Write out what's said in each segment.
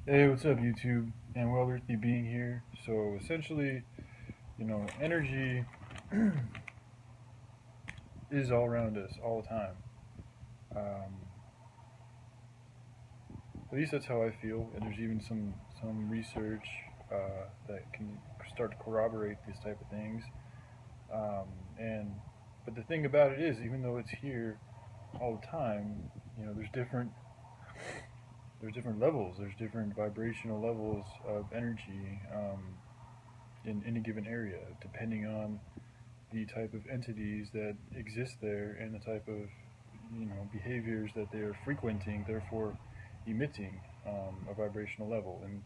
Hey, what's up, YouTube? And well, Earthy being here. So essentially, energy is all around us all the time. Um, at least that's how I feel. And there's even some research that can start to corroborate these type of things. Um, and but the thing about it is, even though it's here all the time, there's different levels. There's different vibrational levels of energy in any given area, depending on the type of entities that exist there and the type of behaviors that they are frequenting, therefore emitting a vibrational level. And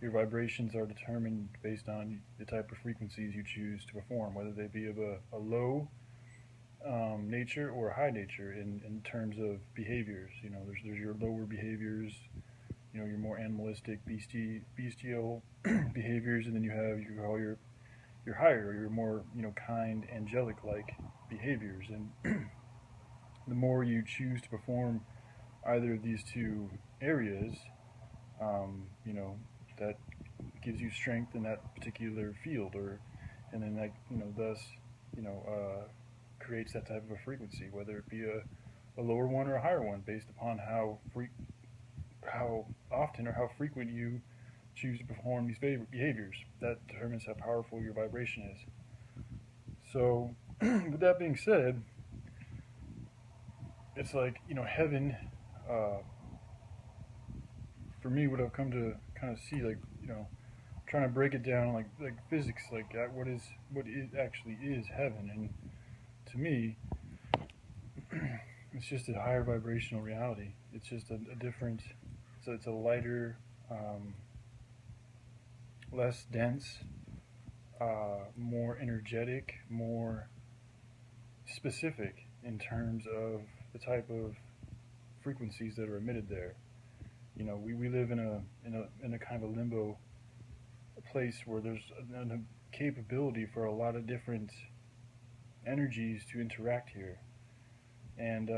your vibrations are determined based on the type of frequencies you choose to perform, whether they be of a low nature or a high nature in terms of behaviors. There's your lower behaviors, your more animalistic, bestial behaviors, and then you have your higher, your more kind, angelic-like behaviors. And the more you choose to perform either of these two areas, that gives you strength in that particular field, or and then that thus you know creates that type of a frequency, whether it be a lower one or a higher one, based upon how often or how frequent you choose to perform these behaviors. That determines how powerful your vibration is. So, with that being said, it's like heaven. Uh, for me, what I've come to kind of see, like trying to break it down, like physics, like what actually is heaven, and to me, it's just a higher vibrational reality. It's just a different. So it's a lighter, less dense, more energetic, more specific in terms of the type of frequencies that are emitted there. We live in a kind of a limbo place where there's a capability for a lot of different energies to interact here. And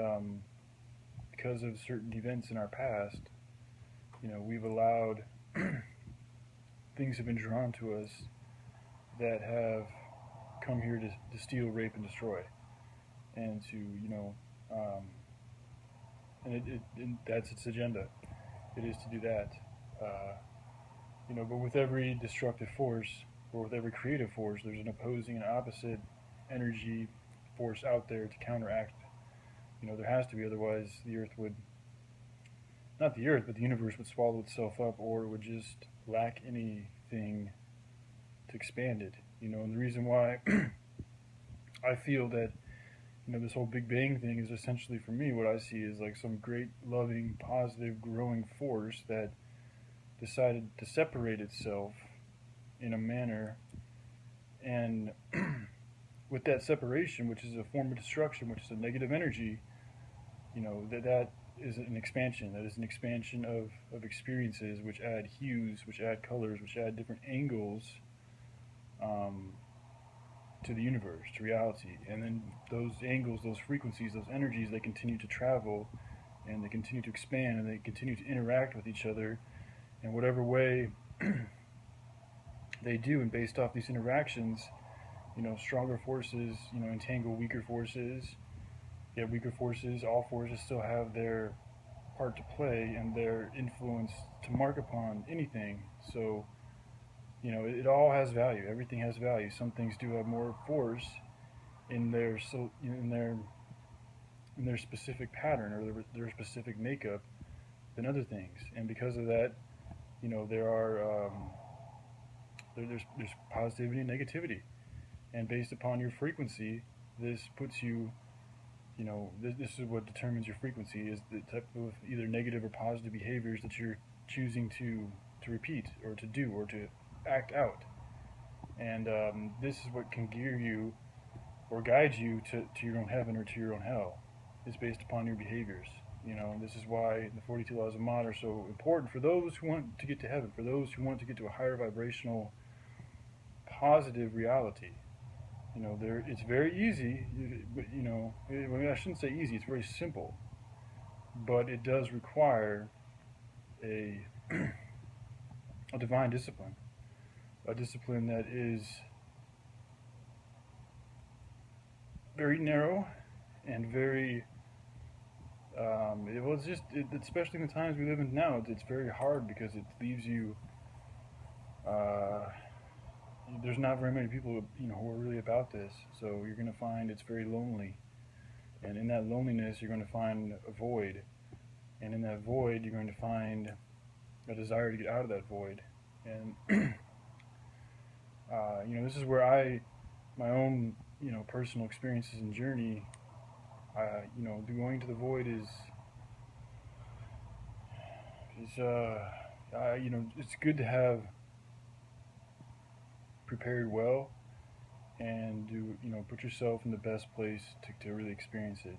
because of certain events in our past, we've allowed things have been drawn to us that have come here to steal, rape, and destroy, and to and that's its agenda. It is to do that. Uh, but with every destructive force, or with every creative force, there's an opposing and opposite energy force out there to counteract. There has to be, otherwise the Earth would, not the Earth, but the universe would swallow itself up, or it would just lack anything to expand it. And the reason why I feel that this whole Big Bang thing is essentially, for me, what I see is like some great, loving, positive, growing force that decided to separate itself in a manner, and with that separation, which is a form of destruction, which is a negative energy, that is an expansion. That is an expansion of experiences, which add hues, which add colors, which add different angles um, to the universe, to reality. And then those angles, those frequencies, those energies, they continue to travel, and they continue to expand, and they continue to interact with each other in whatever way they do. And based off these interactions, stronger forces, entangle weaker forces. Yet weaker forces, all forces still have their part to play and their influence to mark upon anything. So, it all has value. Everything has value. Some things do have more force in their specific pattern, or their specific makeup, than other things. And because of that, there are there's positivity and negativity. And based upon your frequency, this puts you, this is what determines your frequency, is the type of either negative or positive behaviors that you're choosing to repeat, or to do, or to act out. And this is what can gear you or guide you to your own heaven or to your own hell. Is based upon your behaviors. And this is why the 42 laws of Ma'at are so important for those who want to get to heaven, for those who want to get to a higher vibrational, positive reality. It's very easy, but I shouldn't say easy. It's very simple, but it does require a a divine discipline, a discipline that is very narrow and very well, especially in the times we live in now, it's very hard because it leaves you. Uh, there's not very many people, who are really about this. So you're going to find it's very lonely, and in that loneliness, you're going to find a void, and in that void, you're going to find a desire to get out of that void. And this is where my own, personal experiences and journey. Going to the void it's good to have prepared well and put yourself in the best place to really experience it.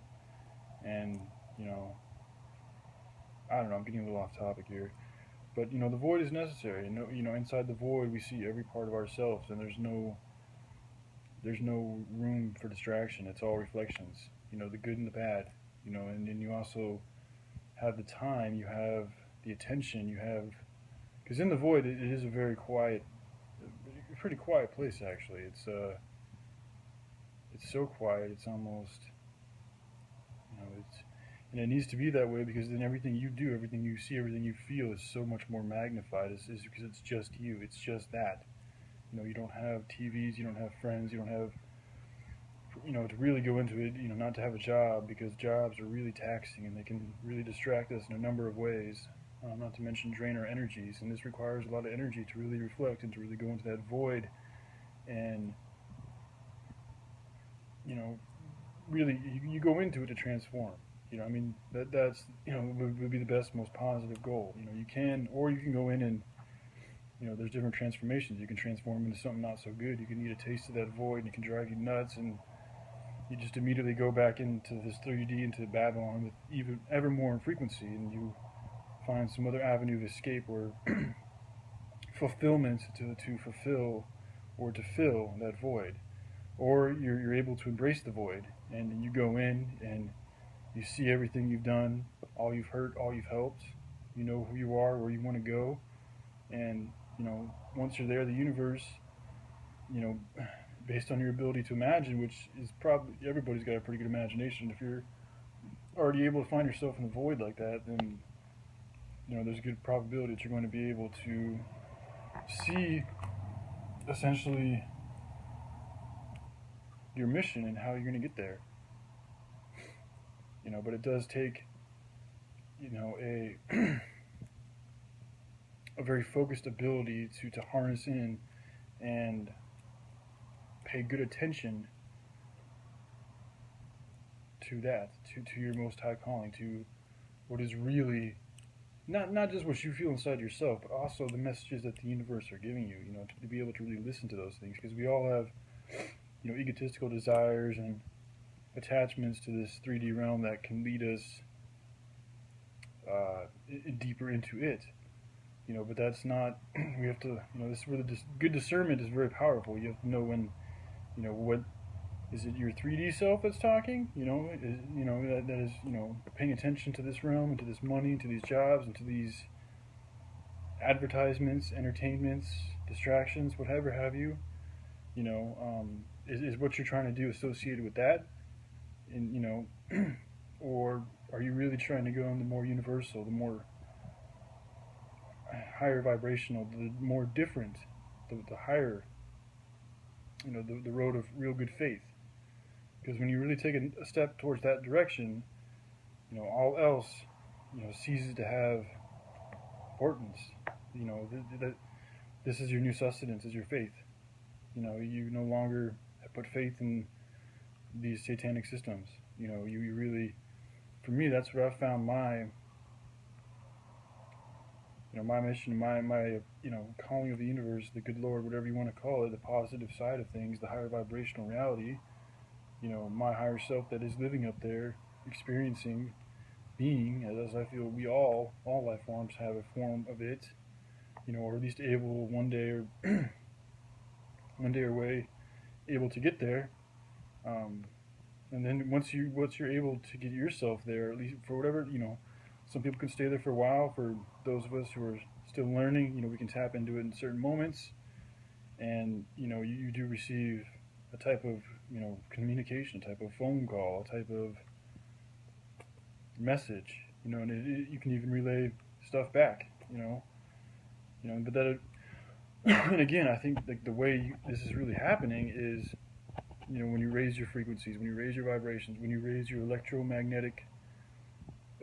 And you know, I don't know, I'm getting a little off topic here, but the void is necessary. And inside the void we see every part of ourselves, and there's no room for distraction. It's all reflections. The good and the bad. And then you also have the time, you have the attention, you have because in the void it is a very quiet, a pretty quiet place actually. It's so quiet. It's almost it's and it needs to be that way because then everything you do, everything you see, everything you feel is so much more magnified. Is because it's just you. It's just that. You don't have TVs, you don't have friends, you don't have to really go into it, not to have a job because jobs are really taxing and they can really distract us in a number of ways. Not to mention drain our energies, and this requires a lot of energy to really reflect and to really go into that void and really you go into it to transform. I mean that's would be the best, most positive goal. You can, or you can go in and there's different transformations. You can transform into something not so good. You can eat a taste of that void, and it can drive you nuts, and you just immediately go back into this 3D, into Babylon with even ever more in frequency, and you find some other avenue of escape where fulfillment to fulfill or to fill that void, or you're able to embrace the void, and you go in and you see everything you've done, all you've hurt, all you've helped. You know who you are, where you want to go, and once you're there, the universe, you know, based on your ability to imagine, which is probably everybody's got a pretty good imagination. If you're already able to find yourself in the void like that, then there's a good probability that you're going to be able to see essentially your mission and how you're going to get there. But it does take a a very focused ability to harness in and pay good attention to that, to your most high calling, to what is really not just what you feel inside yourself, but also the messages that the universe are giving you. To be able to really listen to those things, because we all have egotistical desires and attachments to this 3D realm that can lead us deeper into it. But that's not. We have to. This is where the good discernment is very powerful. You have to know when. What is it? Your 3D self that's talking. That is paying attention to this realm and to this money and to these jobs and to these advertisements, entertainments, distractions, whatever have you. Is what you're trying to do associated with that, and or are you really trying to go in the more universal, the more higher vibrational, the more different, the higher, the road of real good faith? Because when you really take a step towards that direction, all else, ceases to have importance. This is your new sustenance, is your faith. You no longer put faith in these satanic systems. You really, for me, that's what I found my mission, my calling of the universe, the good Lord, whatever you want to call it, the positive side of things, the higher vibrational reality, my higher self that is living up there, experiencing, being, as I feel we all life forms have a form of it, or at least able one day or way able to get there. And then once you're able to get yourself there, at least for whatever, some people can stay there for a while. For those of us who are still learning. We can tap into it in certain moments, and you do receive a type of communication, a type of phone call, a type of message. And you can even relay stuff back. But that. And again, I think like the way this is really happening is, when you raise your frequencies, when you raise your vibrations, when you raise your electromagnetic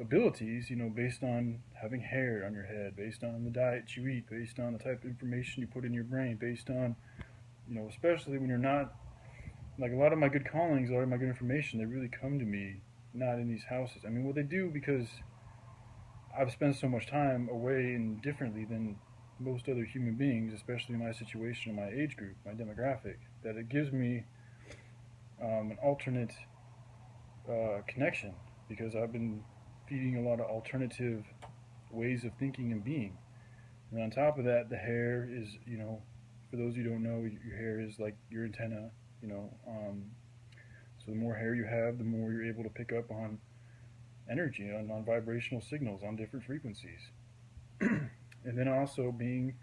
abilities, based on having hair on your head, based on the diet you eat, based on the type of information you put in your brain, based on, especially when you're not, like a lot of my good callings, a lot of my good information, they really come to me not in these houses. I mean, well, they do because I've spent so much time away and differently than most other human beings, especially in my situation, my age group, my demographic, that it gives me an alternate connection, because I've been feeding a lot of alternative ways of thinking and being. And on top of that, the hair is, for those who don't know, your hair is like your antenna, so the more hair you have, the more you're able to pick up on energy, on vibrational signals, on different frequencies. And then also being,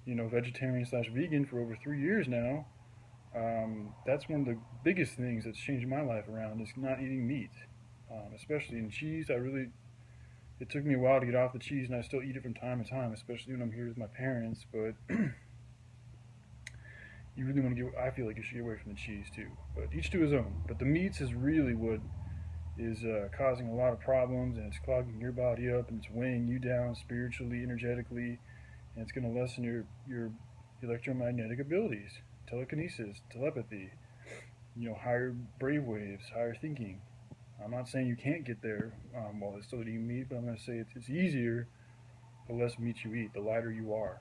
vegetarian / vegan for over 3 years now, that's one of the biggest things that's changed my life around, is not eating meat, especially in cheese. It took me a while to get off the cheese, and I still eat it from time to time, especially when I'm here with my parents, but you really want to I feel like you should get away from the cheese too, but each to his own. But the meats is really what is causing a lot of problems, and it's clogging your body up, and it's weighing you down spiritually, energetically, and it's going to lessen your electromagnetic abilities, telekinesis, telepathy, higher brainwaves, higher thinking. I'm not saying you can't get there while it's still eating meat, but I'm going to say it's easier the less meat you eat, the lighter you are.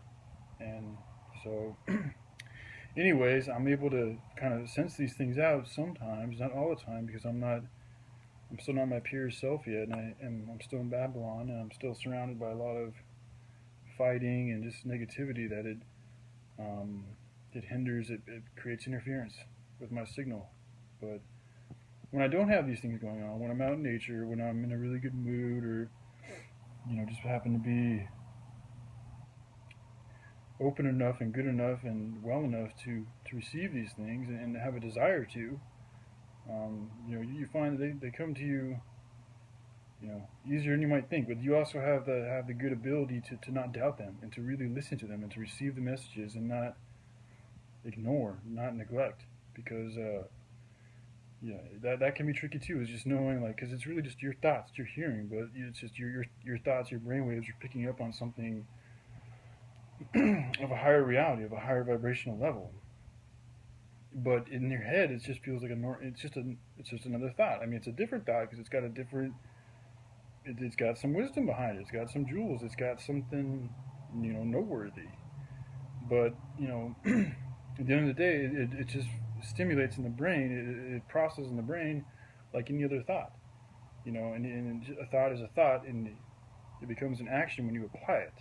And so, anyways, I'm able to kind of sense these things out sometimes, not all the time, because I'm still not my pure self yet, and I'm still in Babylon, and I'm still surrounded by a lot of fighting and just negativity that it hinders, it creates interference with my signal. But when I don't have these things going on, when I'm out in nature, when I'm in a really good mood, or just happen to be open enough and good enough and well enough to receive these things and have a desire to, you find that they come to you, easier than you might think. But you also have the good ability to not doubt them, and to really listen to them, and to receive the messages, and not ignore, not neglect, because that can be tricky too. Is just knowing, like, because it's really just your thoughts you're hearing, but it's just your thoughts, your brainwaves are picking up on something of a higher reality, of a higher vibrational level. But in your head, it just feels like it's just another thought. I mean, it's a different thought because it's got a different. It's got some wisdom behind it. It's got some jewels. It's got something, noteworthy. But at the end of the day, it just stimulates in the brain. It processes in the brain like any other thought. And a thought is a thought, and it becomes an action when you apply it.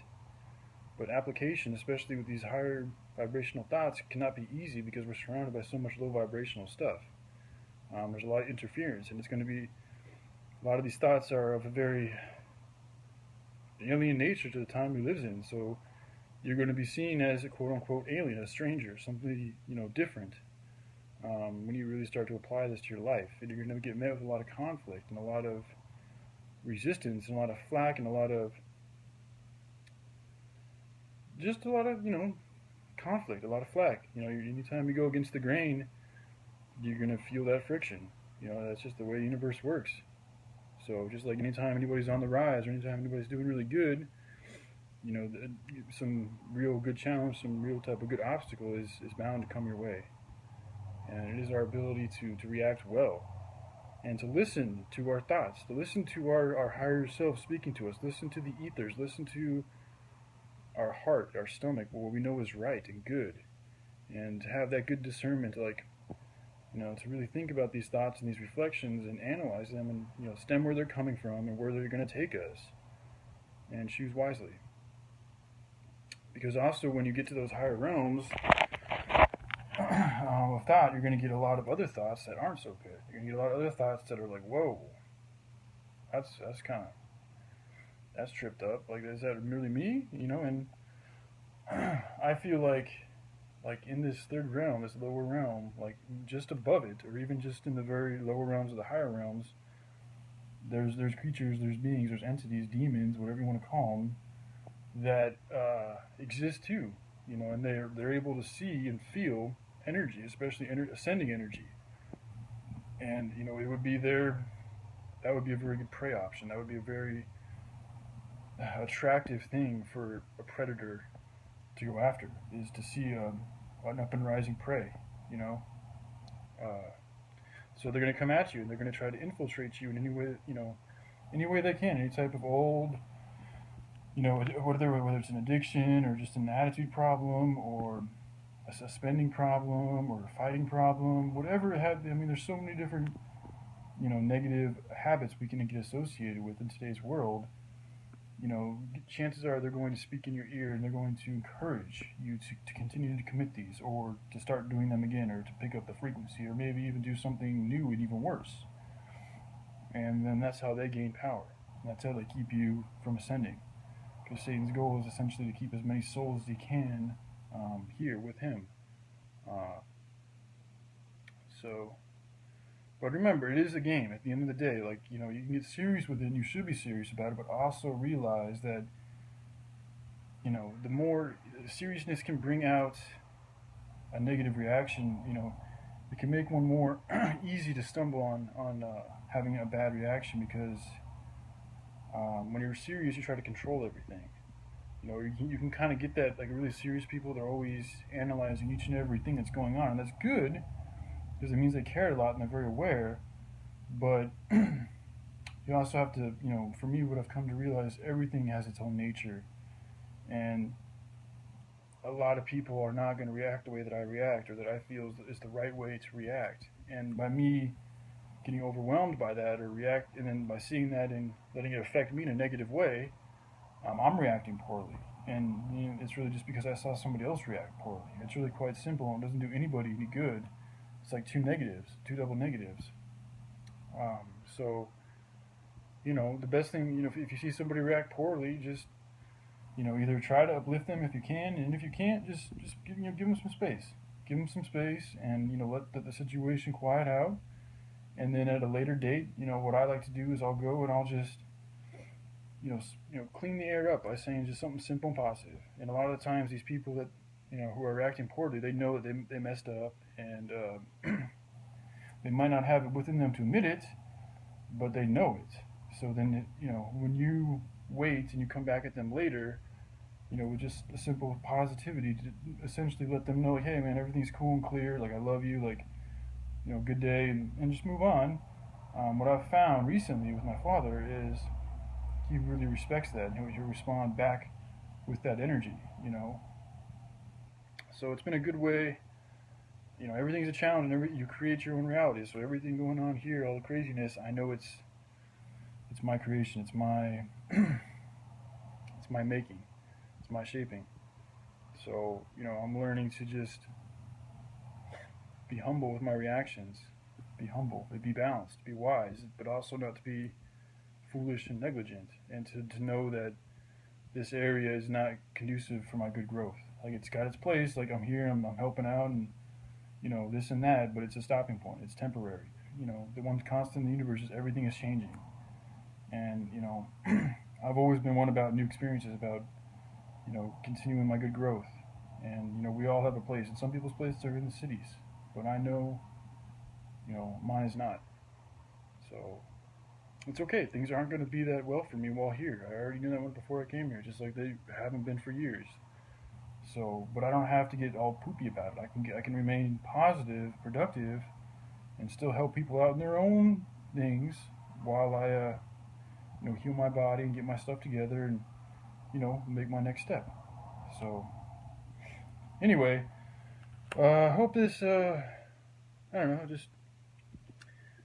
But application, especially with these higher vibrational thoughts, cannot be easy because we're surrounded by so much low vibrational stuff. There's a lot of interference, and it's going to be, a lot of these thoughts are of a very alien nature to the time we live in. So you're going to be seen as a quote-unquote alien, a stranger, something different. When you really start to apply this to your life, and you're going to get met with a lot of conflict and a lot of resistance and a lot of flack and a lot of conflict, a lot of flack. Anytime you go against the grain, you're going to feel that friction. That's just the way the universe works. So just like anytime anybody's on the rise, or anytime anybody's doing really good, some real good challenge, some real type of good obstacle is bound to come your way. And it is our ability to react well, and to listen to our thoughts, to listen to our higher self speaking to us, listen to the ethers, listen to our heart, our stomach, what we know is right and good, and to have that good discernment, to really think about these thoughts and these reflections and analyze them, and stem where they're coming from and where they're going to take us, and choose wisely. Because also when you get to those higher realms of thought, you're going to get a lot of other thoughts that aren't so good. You're going to get a lot of other thoughts that are like, whoa, that's kind that's tripped up. Like, is that merely me? And I feel like in this third realm, this lower realm, like just above it, or even just in the very lower realms of the higher realms, there's creatures, there's beings, there's entities, demons, whatever you want to call them, that exist too. And they're able to see and feel energy, especially ascending energy. And it would be their that would be a very good prey option. That would be a very attractive thing for a predator to go after, is to see an up and rising prey. You know, uh, so they're going to come at you and they're going to try to infiltrate you in any way any way they can. Any type of old, whether it's an addiction or just an attitude problem or a spending problem or a fighting problem, whatever it had. I mean, there's so many different negative habits we can get associated with in today's world. Chances are they're going to speak in your ear and they're going to encourage you to continue to commit these or to start doing them again or to pick up the frequency or maybe even do something new and even worse. And then that's how they gain power. That's how they keep you from ascending. Because Satan's goal is essentially to keep as many souls as he can here with him. Uh, so, but remember, it is a game. At the end of the day, like you can get serious with it, and you should be serious about it. But also realize that the more seriousness can bring out a negative reaction. It can make one more easy to stumble on having a bad reaction because when you're serious, you try to control everything. You can kind of get that, like really serious people. They're always analyzing each and everything that's going on, and that's good because it means they care a lot and they're very aware. But you also have to, for me, what I've come to realize, everything has its own nature, and a lot of people are not going to react the way that I react or that I feel is the right way to react. And by me getting overwhelmed by that or react, and then by seeing that and letting it affect me in a negative way, I'm reacting poorly. And it's really just because I saw somebody else react poorly. It's really quite simple and it doesn't do anybody any good. It's like two negatives, two double negatives. So, the best thing, if you see somebody react poorly, just either try to uplift them if you can, and if you can't, just give them some space. Give them some space, and let the situation quiet out. And then at a later date, what I like to do is I'll go and I'll just clean the air up by saying just something simple and positive. And a lot of the times, these people that who are reacting poorly, they know that they messed up, and they might not have it within them to admit it, but they know it. So then, when you wait and you come back at them later, with just a simple positivity to essentially let them know, like, hey man, everything's cool and clear, like I love you, like, good day, and just move on. What I've found recently with my father is he really respects that, and he'll respond back with that energy. So it's been a good way. Everything's a challenge, and you create your own reality. So everything going on here, all the craziness, I know it's my creation, it's my it's my making, it's my shaping. So I'm learning to just be humble with my reactions, be humble, be balanced, be wise, but also not to be foolish and negligent, and to know that this area is not conducive for my good growth. Like, it's got its place, like I'm here, I'm helping out, and this and that, but it's a stopping point. It's temporary. The one constant in the universe is everything is changing. And I've always been one about new experiences, about continuing my good growth. And we all have a place, and some people's places are in the cities, but I know mine is not. So it's okay. Things aren't going to be that well for me while here. I already knew that one before I came here, just like they haven't been for years. So, but I don't have to get all poopy about it. I can remain positive, productive, and still help people out in their own things while I heal my body and get my stuff together and make my next step. So anyway, I hope this I don't know, just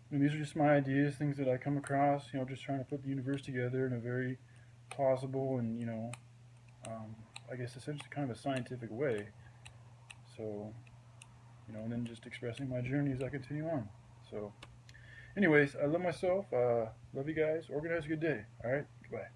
these are just my ideas, things that I come across. Just trying to put the universe together in a very plausible and I guess essentially kind of a scientific way. So and then just expressing my journey as I continue on. So anyways, I love myself. Love you guys. Organize a good day. All right. Goodbye.